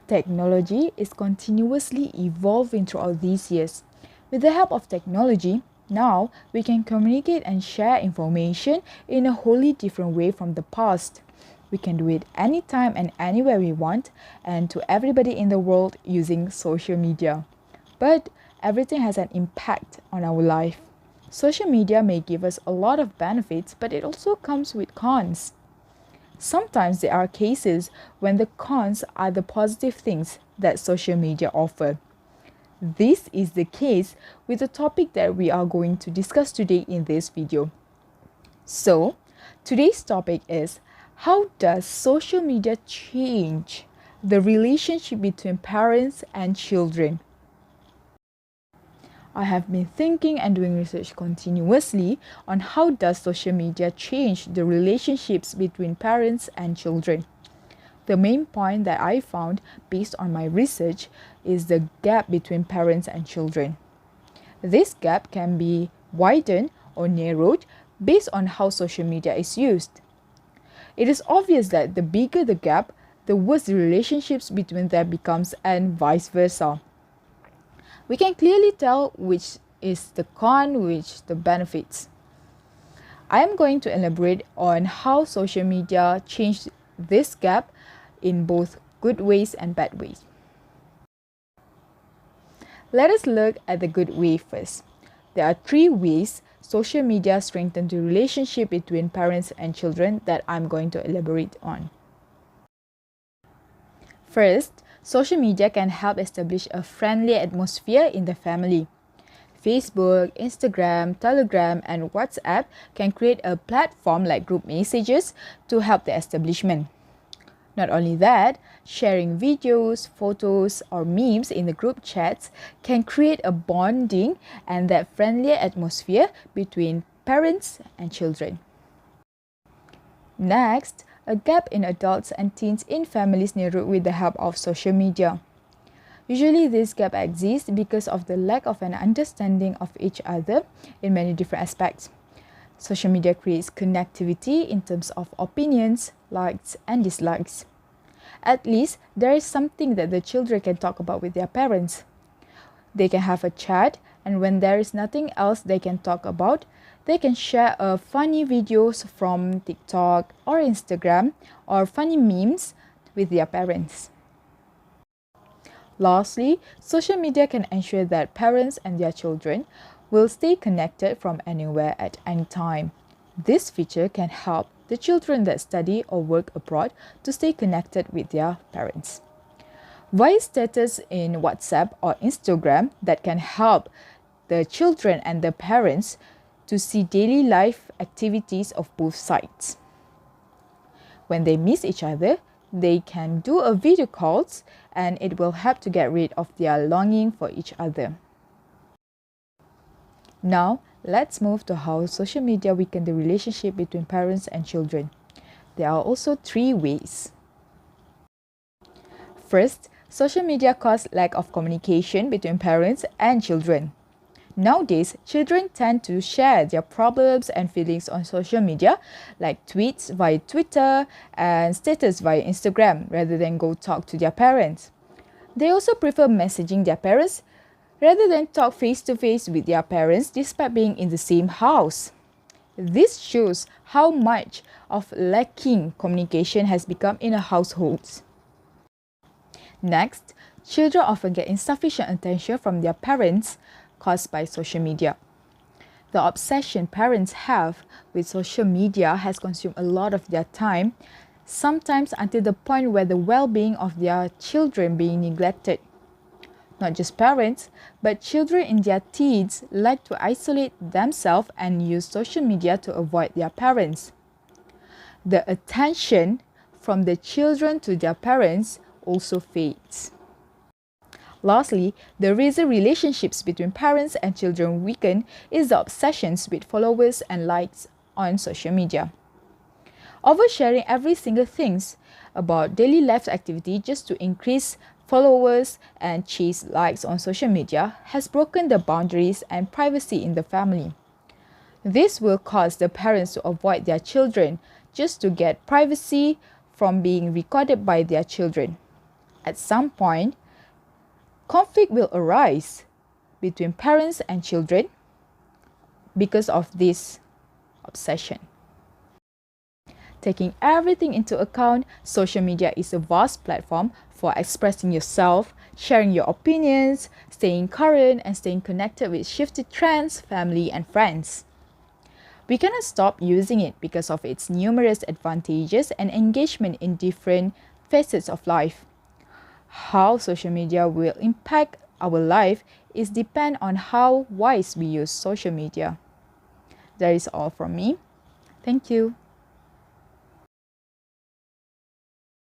Technology is continuously evolving throughout these years. With the help of technology, now we can communicate and share information in a wholly different way from the past. We can do it anytime and anywhere we want, and to everybody in the world using social media. But everything has an impact on our life. Social media may give us a lot of benefits, but it also comes with cons. Sometimes there are cases when the cons are the positive things that social media offer. This is the case with the topic that we are going to discuss today in this video. So, today's topic is, how does social media change the relationship between parents and children? I have been thinking and doing research continuously on how does social media change the relationships between parents and children. The main point that I found based on my research is the gap between parents and children. This gap can be widened or narrowed based on how social media is used. It is obvious that the bigger the gap, the worse the relationships between them becomes, and vice versa. We can clearly tell which is the con, which the benefits. I am going to elaborate on how social media changed this gap in both good ways and bad ways. Let us look at the good way first. There are 3 ways social media strengthened the relationship between parents and children that I'm going to elaborate on. First, social media can help establish a friendly atmosphere in the family. Facebook, Instagram, Telegram, and WhatsApp can create a platform like group messages to help the establishment. Not only that, sharing videos, photos, or memes in the group chats can create a bonding and that friendly atmosphere between parents and children. Next, a gap in adults and teens in families narrowed with the help of social media. Usually, this gap exists because of the lack of an understanding of each other in many different aspects. Social media creates connectivity in terms of opinions, likes, and dislikes. At least, there is something that the children can talk about with their parents. They can have a chat, and when there is nothing else they can talk about, they can share funny videos from TikTok or Instagram or funny memes with their parents. Lastly, social media can ensure that parents and their children will stay connected from anywhere at any time. This feature can help the children that study or work abroad to stay connected with their parents. Voice status in WhatsApp or Instagram that can help the children and the parents to see daily life activities of both sides. When they miss each other, they can do a video calls and it will help to get rid of their longing for each other. Now, let's move to how social media weakened the relationship between parents and children. There are also 3 ways. First, social media caused lack of communication between parents and children. Nowadays, children tend to share their problems and feelings on social media, like tweets via Twitter and status via Instagram, rather than go talk to their parents. They also prefer messaging their parents rather than talk face-to-face with their parents despite being in the same house. This shows how much of lacking communication has become in a household. Next, children often get insufficient attention from their parents caused by social media. The obsession parents have with social media has consumed a lot of their time, sometimes until the point where the well-being of their children being neglected. Not just parents, but children in their teens like to isolate themselves and use social media to avoid their parents. The attention from the children to their parents also fades. Lastly, the reason relationships between parents and children weaken is the obsessions with followers and likes on social media. Oversharing every single thing about daily life activity just to increase followers and chase likes on social media has broken the boundaries and privacy in the family. This will cause the parents to avoid their children just to get privacy from being recorded by their children. At some point, conflict will arise between parents and children because of this obsession. Taking everything into account, social media is a vast platform for expressing yourself, sharing your opinions, staying current, and staying connected with shifted trends, family, and friends. We cannot stop using it because of its numerous advantages and engagement in different facets of life. How social media will impact our life is depend on how wise we use social media. That is all from me. Thank you.